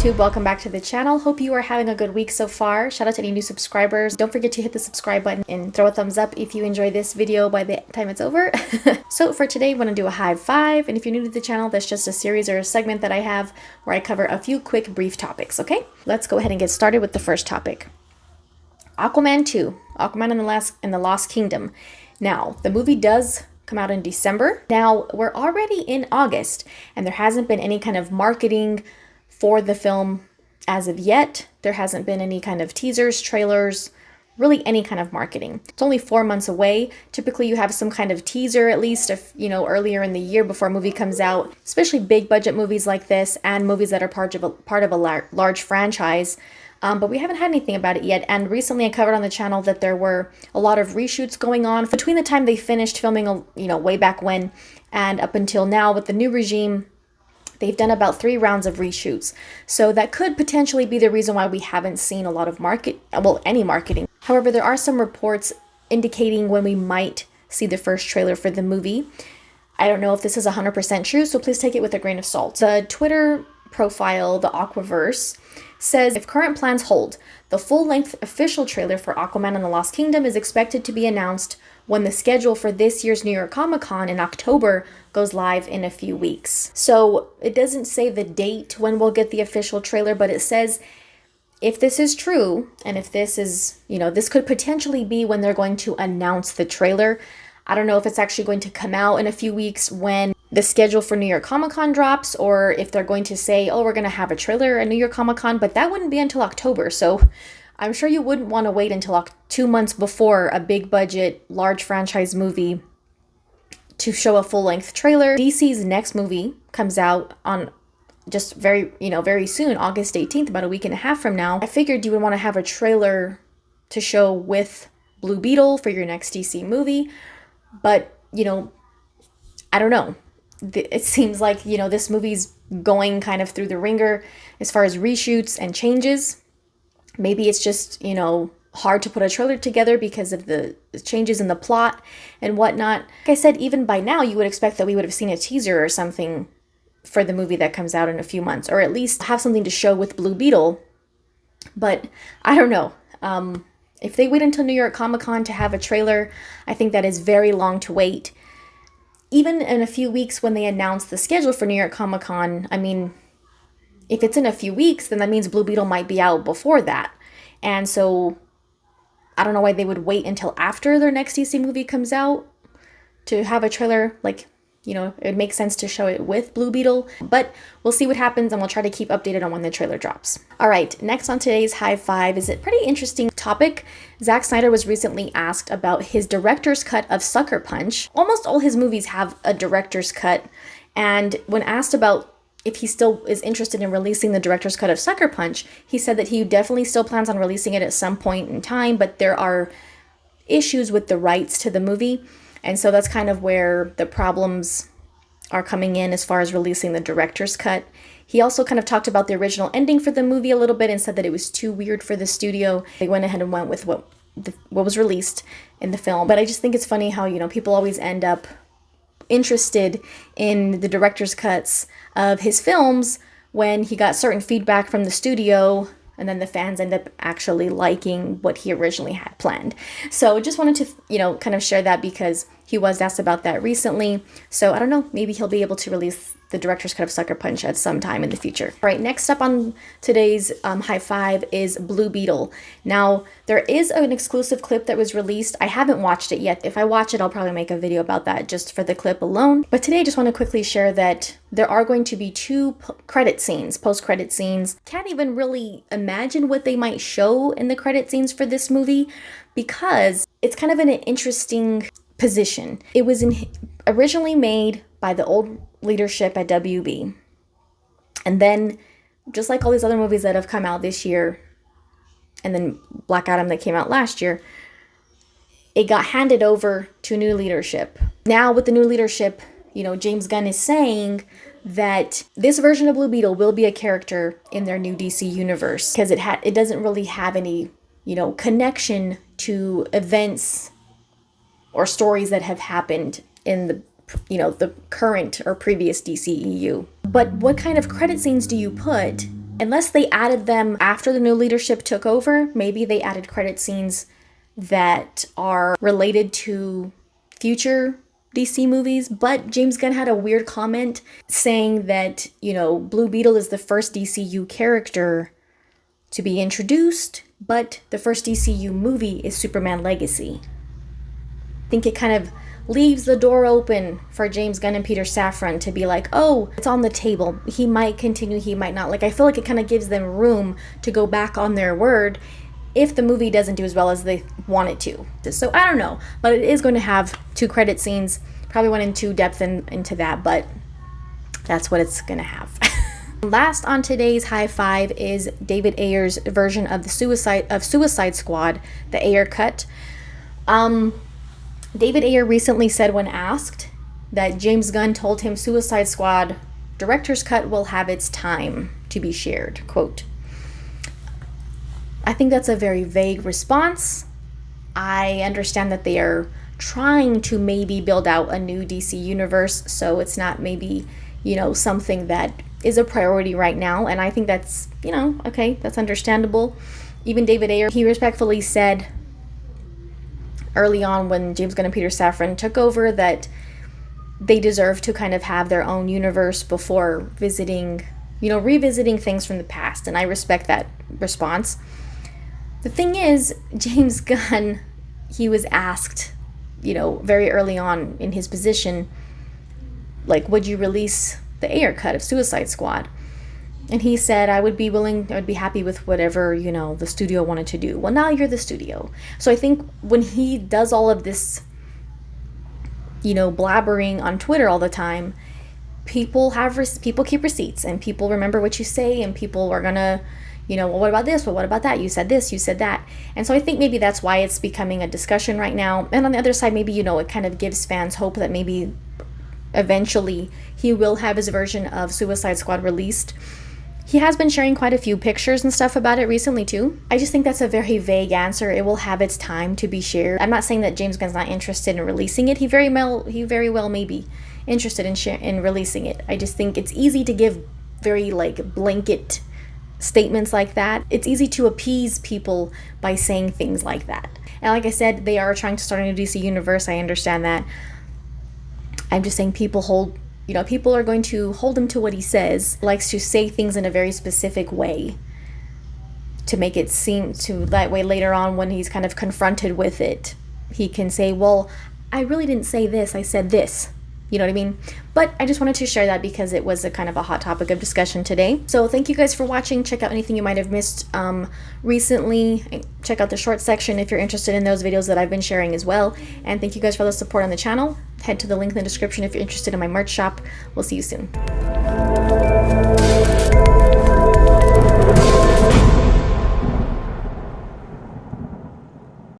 YouTube, welcome back to the channel. Hope you are having a good week so far. Shout out to any new subscribers. Don't forget to hit the subscribe button and throw a thumbs up if you enjoy this video by the time it's over. So for today, we're going to do a Hive 5, and if you're new to the channel, that's just a series or a segment that I have where I cover a few quick brief topics, okay? Let's go ahead and get started with the first topic. Aquaman 2, Aquaman and the Lost Kingdom. Now, the movie does come out in December. Now, we're already in August, and there hasn't been any kind of marketing for the film as of yet. There hasn't been any kind of teasers, trailers, really any kind of marketing. It's only 4 months away. Typically you have some kind of teaser at least if, earlier in the year before a movie comes out, especially big budget movies like this and movies that are part of a large franchise. But we haven't had anything about it yet. And recently I covered on the channel that there were a lot of reshoots going on between the time they finished filming, way back when and up until now with the new regime. They've done about 3 rounds of reshoots. So that could potentially be the reason why we haven't seen a lot of any marketing. However, there are some reports indicating when we might see the first trailer for the movie. I don't know if this is 100% true, so please take it with a grain of salt. The Twitter profile, the Aquaverse, says if current plans hold, the full-length official trailer for Aquaman and the Lost Kingdom is expected to be announced when the schedule for this year's New York Comic-Con in October goes live in a few weeks. So it doesn't say the date when we'll get the official trailer, but it says if this is true, and if this is, this could potentially be when they're going to announce the trailer. I don't know if it's actually going to come out in a few weeks when the schedule for New York Comic-Con drops, or if they're going to say, oh, we're going to have a trailer at New York Comic-Con, but that wouldn't be until October. So I'm sure you wouldn't want to wait until 2 months before a big budget, large franchise movie to show a full-length trailer. DC's next movie comes out on just very soon, August 18th, about a week and a half from now. I figured you would want to have a trailer to show with Blue Beetle for your next DC movie. But, I don't know. It seems like, this movie's going kind of through the ringer as far as reshoots and changes. Maybe it's just, hard to put a trailer together because of the changes in the plot and whatnot. Like I said, even by now, you would expect that we would have seen a teaser or something for the movie that comes out in a few months, or at least have something to show with Blue Beetle. But I don't know. If they wait until New York Comic-Con to have a trailer, I think that is very long to wait. Even in a few weeks when they announce the schedule for New York Comic-Con, I mean, if it's in a few weeks, then that means Blue Beetle might be out before that. And so I don't know why they would wait until after their next DC movie comes out to have a trailer. Like, it makes sense to show it with Blue Beetle, but we'll see what happens and we'll try to keep updated on when the trailer drops. All right, next on today's Hive 5 is a pretty interesting topic. Zack Snyder was recently asked about his director's cut of Sucker Punch. Almost all his movies have a director's cut, and when asked about if he still is interested in releasing the director's cut of Sucker Punch, he said that he definitely still plans on releasing it at some point in time, but there are issues with the rights to the movie. And so that's kind of where the problems are coming in as far as releasing the director's cut. He also kind of talked about the original ending for the movie a little bit and said that it was too weird for the studio. They went ahead and went with what was released in the film. But I just think it's funny how, people always end up interested in the director's cuts of his films when he got certain feedback from the studio, and then the fans end up actually liking what he originally had planned. So just wanted to, kind of share that because he was asked about that recently. So I don't know, maybe he'll be able to release the director's cut of Sucker Punch at some time in the future. All right, next up on today's High 5 is Blue Beetle. Now, there is an exclusive clip that was released. I haven't watched it yet. If I watch it, I'll probably make a video about that just for the clip alone. But today I just want to quickly share that there are going to be 2 post-credit scenes. Can't even really imagine what they might show in the credit scenes for this movie because it's kind of in an interesting position. It was originally made by the old leadership at WB. And then, just like all these other movies that have come out this year, and then Black Adam that came out last year, it got handed over to new leadership. Now with the new leadership, James Gunn is saying that this version of Blue Beetle will be a character in their new DC universe because it doesn't really have any, connection to events or stories that have happened in the current or previous DCEU. But what kind of credit scenes do you put Unless they added them after the new leadership took over, maybe they added credit scenes that are related to future DC movies. But James Gunn had a weird comment saying that, you know, Blue Beetle is the first DCU character to be introduced, but the first DCU movie is Superman Legacy. I think it kind of leaves the door open for James Gunn and Peter Safran to be like, oh, it's on the table. He might continue, he might not. Like, I feel like it kind of gives them room to go back on their word if the movie doesn't do as well as they want it to. So I don't know, but it is going to have 2 credit scenes. Probably went into depth into that, but that's what it's going to have. Last on today's High Five is David Ayer's version of the Suicide Squad, the Ayer Cut. David Ayer recently said when asked that James Gunn told him Suicide Squad director's cut will have its time to be shared. Quote, I think that's a very vague response. I understand that they are trying to maybe build out a new DC universe, so it's not maybe, you know, something that is a priority right now. And I think that's, you know, okay, that's understandable. Even David Ayer, he respectfully said early on when James Gunn and Peter Safran took over that they deserve to kind of have their own universe before visiting, you know, revisiting things from the past. And I respect that response. The thing is, James Gunn, he was asked, you know, very early on in his position, like, would you release the Ayer cut of Suicide Squad? And he said, I would be happy with whatever, you know, the studio wanted to do. Well, now you're the studio. So I think when he does all of this, you know, blabbering on Twitter all the time, people keep receipts, and people remember what you say, and people are gonna, you know, well, what about this? Well, what about that? You said this, you said that. And so I think maybe that's why it's becoming a discussion right now. And on the other side, maybe, you know, it kind of gives fans hope that maybe eventually he will have his version of Suicide Squad released. He has been sharing quite a few pictures and stuff about it recently too. I just think that's a very vague answer. It will have its time to be shared. I'm not saying that James Gunn's not interested in releasing it. He very well may be interested in releasing it. I just think it's easy to give very like blanket statements like that. It's easy to appease people by saying things like that. And like I said, they are trying to start a new DC universe. I understand that. I'm just saying people are going to hold him to what he says. He likes to say things in a very specific way to make it seem to that way later on when he's kind of confronted with it, he can say, well, I really didn't say this, I said this. You know what I mean? But I just wanted to share that because it was a kind of a hot topic of discussion today. So thank you guys for watching. Check out anything you might have missed recently. Check out the short section if you're interested in those videos that I've been sharing as well. And thank you guys for the support on the channel. Head to the link in the description if you're interested in my merch shop. We'll see you soon.